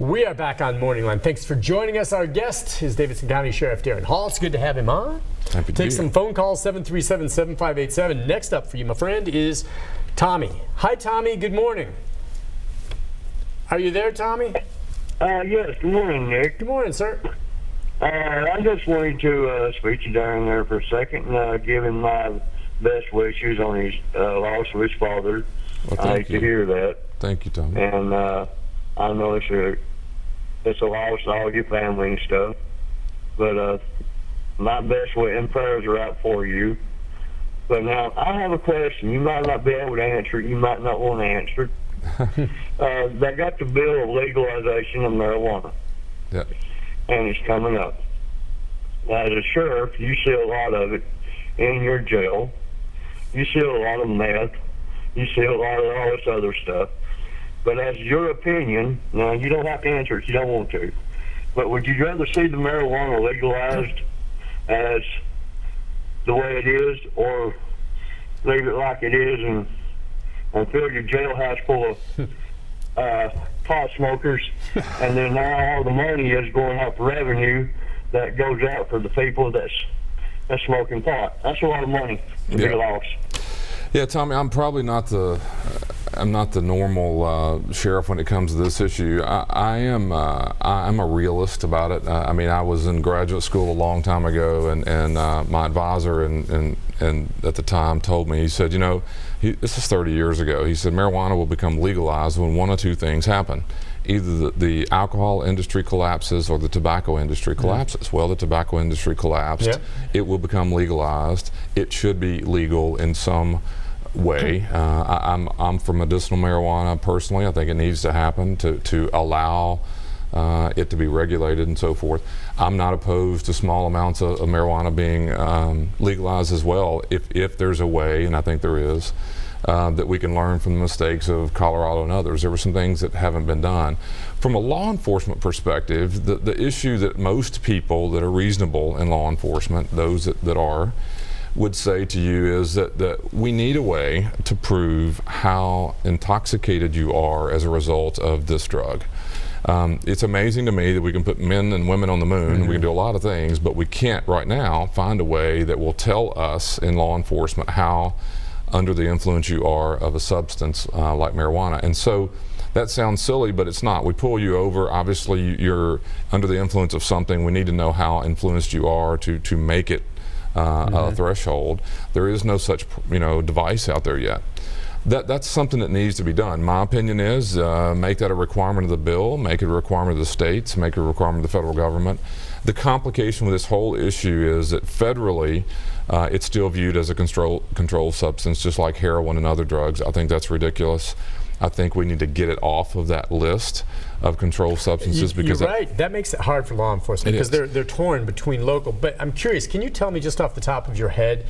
We are back on Morning Line. Thanks for joining us. Our guest is Davidson County Sheriff Daron Hall. It's good to have him on. Happy to Take some phone calls, 737-7587. Next up for you, my friend, is Tommy. Hi, Tommy. Good morning. Are you there, Tommy? Yes. Good morning, Nick. Good morning, sir. I just wanted to speak to Daron there for a second and give him my best wishes on his loss of his father. Well, I hate to hear that. Thank you, Tommy. And I know it's a loss to all your family and stuff. But my best way and prayers are out for you. But now I have a question. You might not be able to answer it. You might not want to answer it. They got the bill of legalization of marijuana. Yep. And it's coming up. As a sheriff, you see a lot of it in your jail. You see a lot of meth. You see a lot of all this other stuff. But as your opinion, now you don't have to answer it if you don't want to, but would you rather see the marijuana legalized as the way it is, or leave it like it is and fill your jailhouse full of pot smokers, and then now all the money is going off revenue that goes out for the people that's smoking pot? That's a lot of money to be lost. Yeah, Tommy, I'm probably not the normal sheriff when it comes to this issue. I'm a realist about it. I mean, I was in graduate school a long time ago, and my advisor and at the time told me, he said, you know, this is 30 years ago. He said marijuana will become legalized when one of two things happen. Either the alcohol industry collapses or the tobacco industry collapses. Well, the tobacco industry collapsed. Yeah. It will become legalized. It should be legal in some way. I'm for medicinal marijuana personally. I think it needs to happen to allow it to be regulated and so forth. I'm not opposed to small amounts of marijuana being legalized as well, if there's a way, and I think there is, that we can learn from the mistakes of Colorado and others. There were some things that haven't been done. From a law enforcement perspective, the issue that most people that are reasonable in law enforcement, those that are, would say to you is that we need a way to prove how intoxicated you are as a result of this drug. It's amazing to me that we can put men and women on the moon, we can do a lot of things, but we can't right now find a way that will tell us in law enforcement how under the influence you are of a substance like marijuana. And so that sounds silly, but it's not. We pull you over, obviously you're under the influence of something. We need to know how influenced you are to make it a threshold. There is no such device out there yet. That's something that needs to be done. My opinion is make that a requirement of the bill, make it a requirement of the states, make it a requirement of the federal government. The complication with this whole issue is that federally it's still viewed as a controlled substance, just like heroin and other drugs. I think that's ridiculous. I think we need to get it off of that list of controlled substances, because you're right. That makes it hard for law enforcement because they're torn between local. But I'm curious, can you tell me just off the top of your head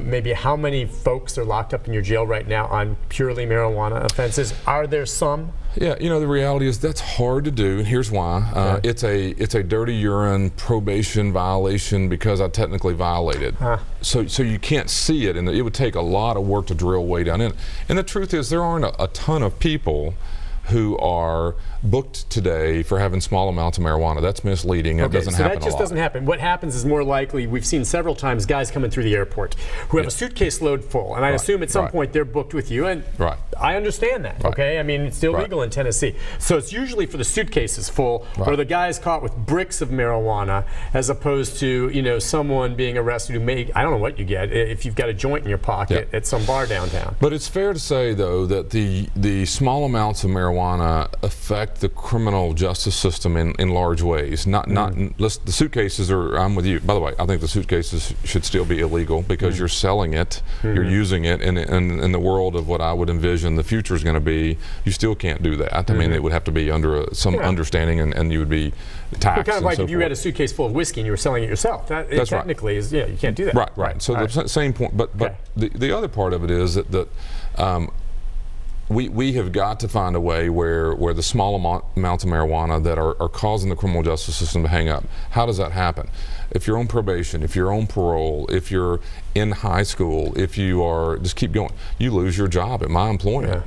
maybe how many folks are locked up in your jail right now on purely marijuana offenses? Are there some? Yeah, you know, the reality is that's hard to do, and here's why. It's a dirty urine probation violation because I technically violated. So you can't see it, and it would take a lot of work to drill way down in. And the truth is there aren't a ton of people who are booked today for having small amounts of marijuana. That's misleading. It doesn't happen a lot. So that just doesn't happen. What happens is more likely, we've seen several times guys coming through the airport who have a suitcase load full, and I assume at some point they're booked with you, and I understand that, okay? I mean, it's still legal in Tennessee. So it's usually for the suitcases full, or the guy's caught with bricks of marijuana, as opposed to, you know, someone being arrested who may, I don't know what you get, if you've got a joint in your pocket at some bar downtown. But it's fair to say, though, that the small amounts of marijuana affect the criminal justice system in large ways. The suitcases are, I'm with you. By the way, I think the suitcases should still be illegal because you're selling it, you're using it, and in the world of what I would envision the future is going to be, you still can't do that. I mean, it would have to be under some understanding, and you would be taxed. Kind of like if you had a suitcase full of whiskey and you were selling it yourself. That technically is, you can't do that. Right. So the same point, but the other part of it is that we have got to find a way where the small amounts of marijuana that are causing the criminal justice system to hang up. How does that happen? If you're on probation, if you're on parole, if you're in high school, if you are, just keep going, you lose your job at my employment.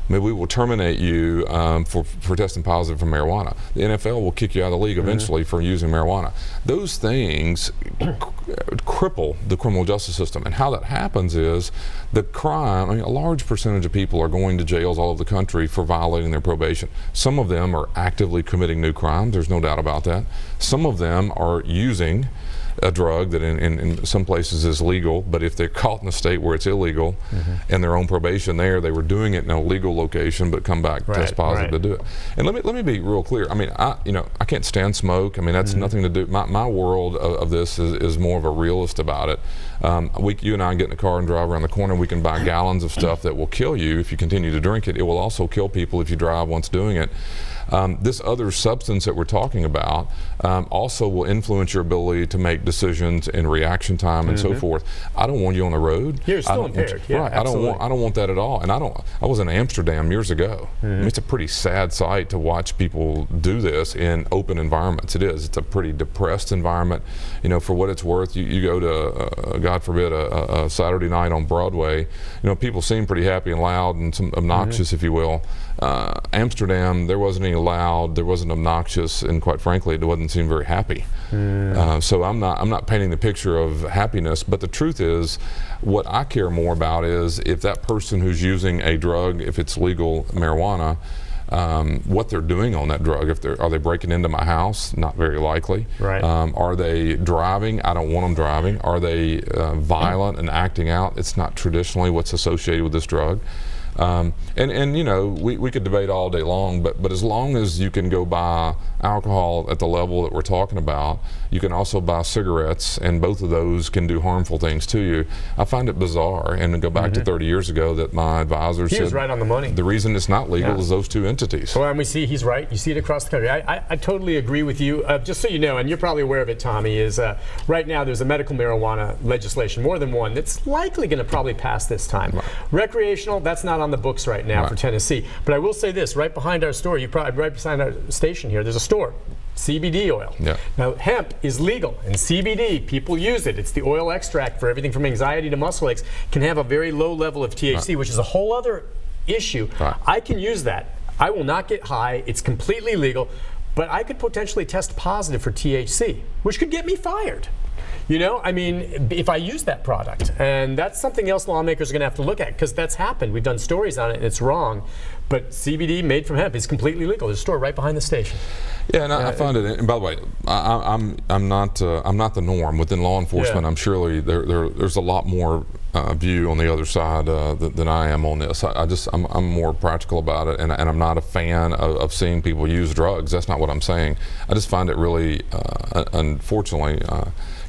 maybe we will terminate you for testing positive for marijuana. The NFL will kick you out of the league eventually for using marijuana. Those things cripple the criminal justice system. And how that happens is the crime, I mean, a large percentage of people are going to jails all over the country for violating their probation. Some of them are actively committing new crimes, there's no doubt about that. Some of them are using a drug that in some places is legal, but if they're caught in a state where it's illegal and they're on probation there, they were doing it in a legal location but come back test positive to do it. And let me be real clear. I mean, I can't stand smoke. I mean, that's nothing to do. My world of this is more of a realist about it. You and I get in a car and drive around the corner, we can buy gallons of stuff that will kill you if you continue to drink it. It will also kill people if you drive once doing it. This other substance that we're talking about also will influence your ability to make decisions in reaction time and so forth. I don't want you on the road. You're still impaired. Yeah, right. I don't want that at all. And I was in Amsterdam years ago. I mean, it's a pretty sad sight to watch people do this in open environments. It is. It's a pretty depressed environment. You know, for what it's worth, you go to God forbid a Saturday night on Broadway. You know, people seem pretty happy and loud and some obnoxious, if you will. Amsterdam, there wasn't any loud, there wasn't obnoxious, and quite frankly, it doesn't seem very happy. So I'm not painting the picture of happiness, but the truth is, what I care more about is if that person who's using a drug, if it's legal marijuana, what they're doing on that drug. Are they breaking into my house? Not very likely. Right. Are they driving? I don't want them driving. Are they violent and acting out? It's not traditionally what's associated with this drug. And you know, we could debate all day long, but as long as you can go buy alcohol at the level that we're talking about, you can also buy cigarettes, and both of those can do harmful things to you. I find it bizarre, and to go back to 30 years ago, that my advisor said, he was right on the money. The reason it's not legal is those two entities. Well, and we see he's right. You see it across the country. I totally agree with you. Just so you know, and you're probably aware of it, Tommy, is right now there's a medical marijuana legislation, more than one, that's likely going to probably pass this time. Right. Recreational, that's not on the books right now for Tennessee. But I will say this, right behind our store, right beside our station here, there's a store, CBD oil. Yeah. Now, hemp is legal, and CBD, people use it. It's the oil extract for everything from anxiety to muscle aches, can have a very low level of THC, which is a whole other issue. I can use that. I will not get high. It's completely legal, but I could potentially test positive for THC, which could get me fired. You know, I mean, if I use that product, and that's something else lawmakers are going to have to look at, because that's happened. We've done stories on it, and it's wrong. But CBD made from hemp is completely legal. There's a store right behind the station. Yeah, and I find it. And by the way, I'm not the norm within law enforcement. I'm surely there's a lot more view on the other side than I am on this. I'm more practical about it, and I'm not a fan of seeing people use drugs. That's not what I'm saying. I just find it really, unfortunately,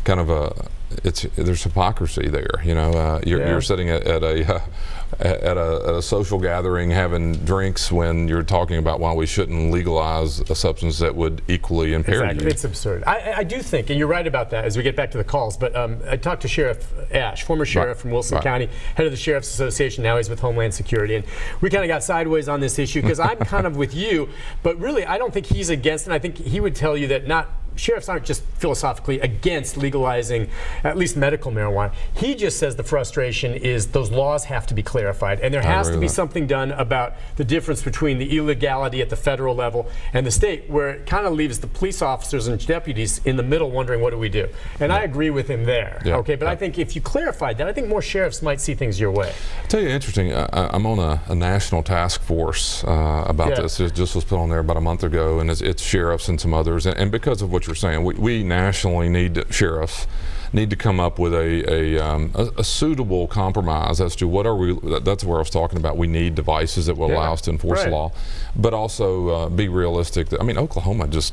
kind of there's hypocrisy there. You know, you're sitting at a social gathering having drinks when you're talking about why we shouldn't legalize a substance that would equally impair you. It's absurd. I do think, and you're right about that as we get back to the calls, but I talked to Sheriff Ash, former sheriff from Wilson County, head of the Sheriff's Association, now he's with Homeland Security, and we kind of got sideways on this issue because I'm kind of with you, but really I don't think he's against it. I think he would tell you that sheriffs aren't just philosophically against legalizing at least medical marijuana. He just says the frustration is those laws have to be clarified, and there has to be something done about the difference between the illegality at the federal level and the state, where it kind of leaves the police officers and deputies in the middle wondering, what do we do? And I agree with him there. Okay, but I think if you clarified that, I think more sheriffs might see things your way. I'll tell you, interesting, I'm on a national task force about this. It just was put on there about a month ago, and it's sheriffs and some others, and because of what you're saying, we nationally sheriffs need to come up with a suitable compromise as to what are we. That's where I was talking about. We need devices that will allow us to enforce the law, but also be realistic. I mean, Oklahoma's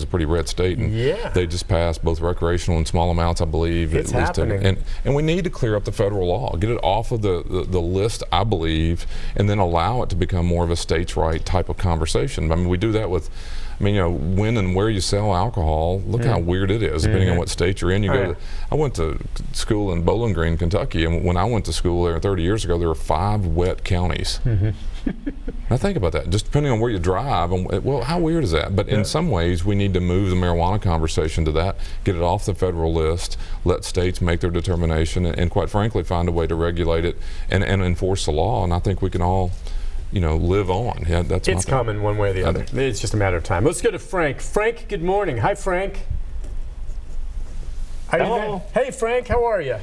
a pretty red state, and they just passed both recreational and small amounts, I believe. It's happening, and we need to clear up the federal law, get it off of the list, I believe, and then allow it to become more of a states' right type of conversation. I mean, we do that with. I mean, you know, when and where you sell alcohol, look how weird it is, depending on what state you're in. You go. I went to school in Bowling Green, Kentucky, and when I went to school there 30 years ago, there were 5 wet counties. Now think about that. Just depending on where you drive, well, how weird is that? But in some ways, we need to move the marijuana conversation to that, get it off the federal list, let states make their determination, and quite frankly, find a way to regulate it and enforce the law. And I think we can all live on. Yeah, it's coming one way or the other. It's just a matter of time. Let's go to Frank. Frank, good morning. Hi, Frank. Hello. Hey, Frank, how are you?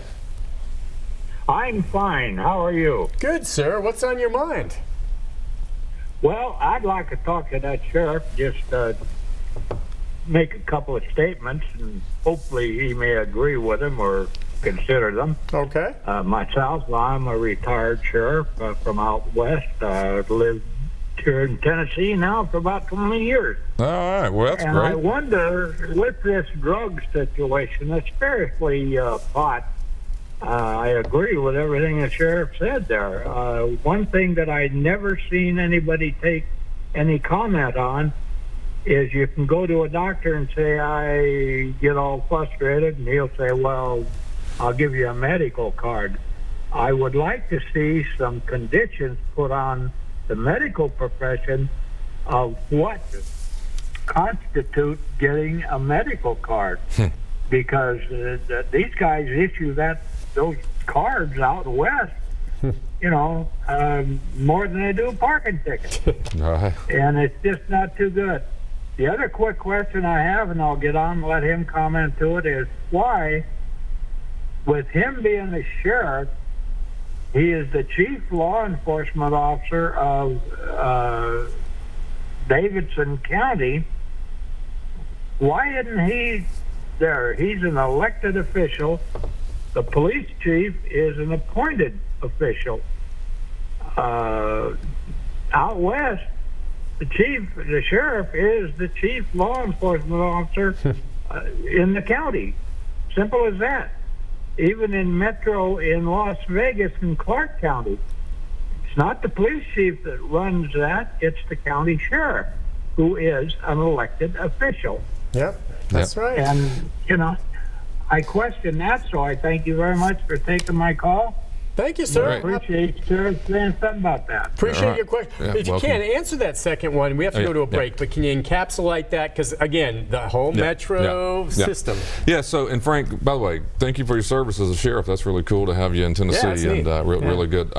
I'm fine. How are you? Good, sir. What's on your mind? Well, I'd like to talk to that sheriff, just make a couple of statements, and hopefully he may agree with them or consider them. Okay. Myself, I'm a retired sheriff from out west. Lived here in Tennessee now for about 20 years. All right. Well, that's and great. I wonder, with this drug situation, especially pot, I agree with everything the sheriff said there. One thing that I'd never seen anybody take any comment on is you can go to a doctor and say, I get all frustrated, and he'll say, well, I'll give you a medical card. I would like to see some conditions put on the medical profession of what constitutes getting a medical card. Because these guys issue those cards out west, more than they do parking tickets. And it's just not too good. The other quick question I have, and I'll get on and let him comment to it, is why, with him being the sheriff, he is the chief law enforcement officer of Davidson County. Why isn't he there? He's an elected official. The police chief is an appointed official. Out west, the sheriff is the chief law enforcement officer in the county. Simple as that. Even in Metro in Las Vegas and Clark County, it's not the police chief that runs that, it's the county sheriff, who is an elected official. Yep, that's right. And, I question that, so I thank you very much for taking my call. Thank you, sir. I appreciate you saying something about that. Appreciate your question. Yeah, if you can, answer that second one. We have to go to a break, but can you encapsulate that? Because, again, the whole Metro system. Yeah, so, and Frank, by the way, thank you for your service as a sheriff. That's really cool to have you in Tennessee, and really good.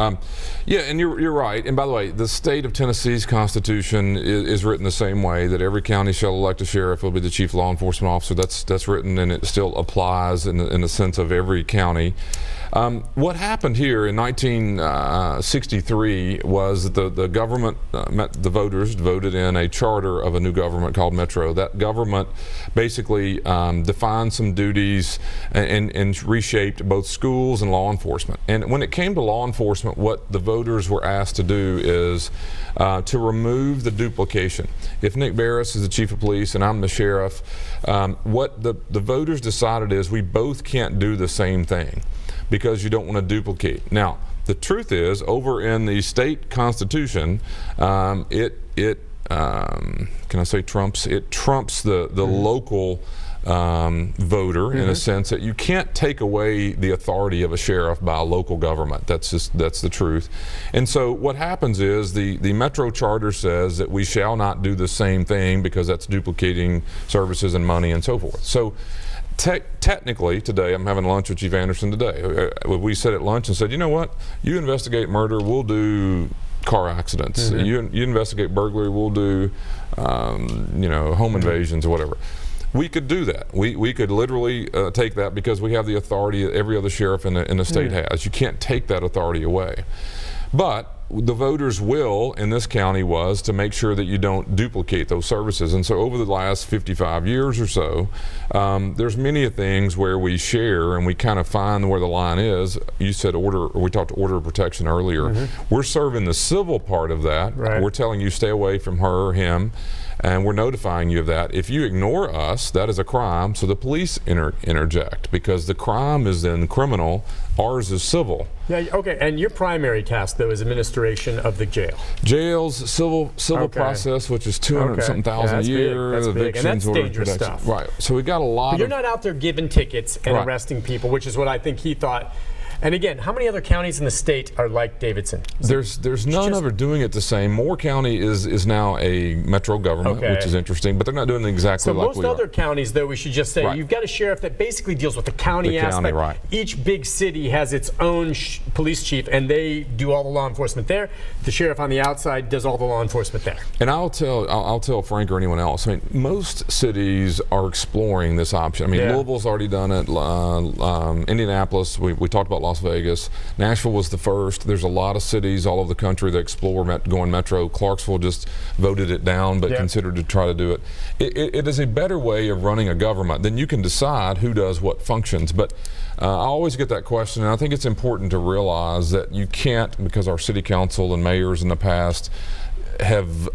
Yeah, and you're right. And by the way, the state of Tennessee's Constitution is written the same way, that every county shall elect a sheriff, will be the chief law enforcement officer. That's written, and it still applies in the sense of every county. What happened here in 1963 was that the government, the voters voted in a charter of a new government called Metro. That government basically defined some duties and reshaped both schools and law enforcement. And when it came to law enforcement, what the voters were asked to do is to remove the duplication. If Nick Barris is the chief of police and I'm the sheriff, what the voters decided is we both can't do the same thing, because you don't want to duplicate. Now, the truth is, over in the state constitution, can I say trumps? It trumps the local voter in a sense that you can't take away the authority of a sheriff by a local government. That's the truth. And so what happens is the Metro Charter says that we shall not do the same thing because that's duplicating services and money and so forth. So technically, today, I'm having lunch with Chief Anderson today. We sat at lunch and said, you know what? You investigate murder, we'll do car accidents. You investigate burglary, we'll do home invasions or whatever. We could do that. We could literally take that because we have the authority that every other sheriff in the state has. You can't take that authority away. But the voters' will in this county was to make sure that you don't duplicate those services. And so over the last 55 years or so, there's many things where we share and we kind of find where the line is. You said order, or we talked order of protection earlier. We're serving the civil part of that. We're telling you stay away from her or him, and we're notifying you of that. If you ignore us, that is a crime, so the police interject, because the crime is then criminal, ours is civil. Yeah, okay, and your primary task, though, is administration of the jail. Jails, civil process, which is 200-something thousand a year. That's big, and that's dangerous stuff. Right, so we got a lot But you're not out there giving tickets and arresting people, which is what I think he thought. And again, how many other counties in the state are like Davidson? There's none of them doing it the same. Moore County is now a metro government, which is interesting, but they're not doing it exactly like we are. So most other counties, though, we should just say, you've got a sheriff that basically deals with the county aspect. Right. Each big city has its own police chief, and they do all the law enforcement there. The sheriff on the outside does all the law enforcement there. And I'll tell Frank or anyone else, I mean, most cities are exploring this option. I mean, Louisville's already done it. Indianapolis, we talked about Las Vegas. Nashville was the first. There's a lot of cities all over the country that explore going metro. Clarksville just voted it down, but considered to try to do it. It is a better way of running a government. Then you can decide who does what functions. But I always get that question, and I think it's important to realize that you can't, because our city council and mayors in the past have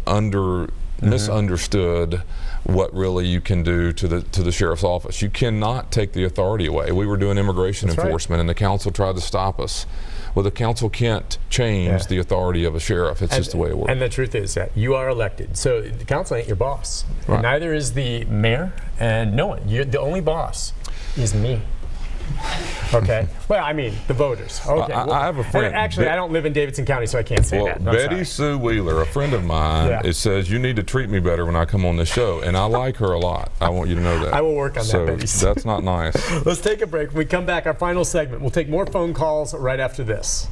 misunderstood what really you can do to the sheriff's office. You cannot take the authority away. We were doing immigration enforcement, and the council tried to stop us. Well, the council can't change the authority of a sheriff. It's just the way it works. And the truth is that you are elected, so the council ain't your boss. And neither is the mayor, and no one. The only boss is me. Okay. Well, I mean, the voters. Okay. I have a friend. Actually, I don't live in Davidson County, so I can't say that. No, Betty Sue Wheeler, a friend of mine, it says you need to treat me better when I come on this show, and I like her a lot. I want you to know that. I will work on that, Betty. That's not nice. Let's take a break. When we come back, our final segment. We'll take more phone calls right after this.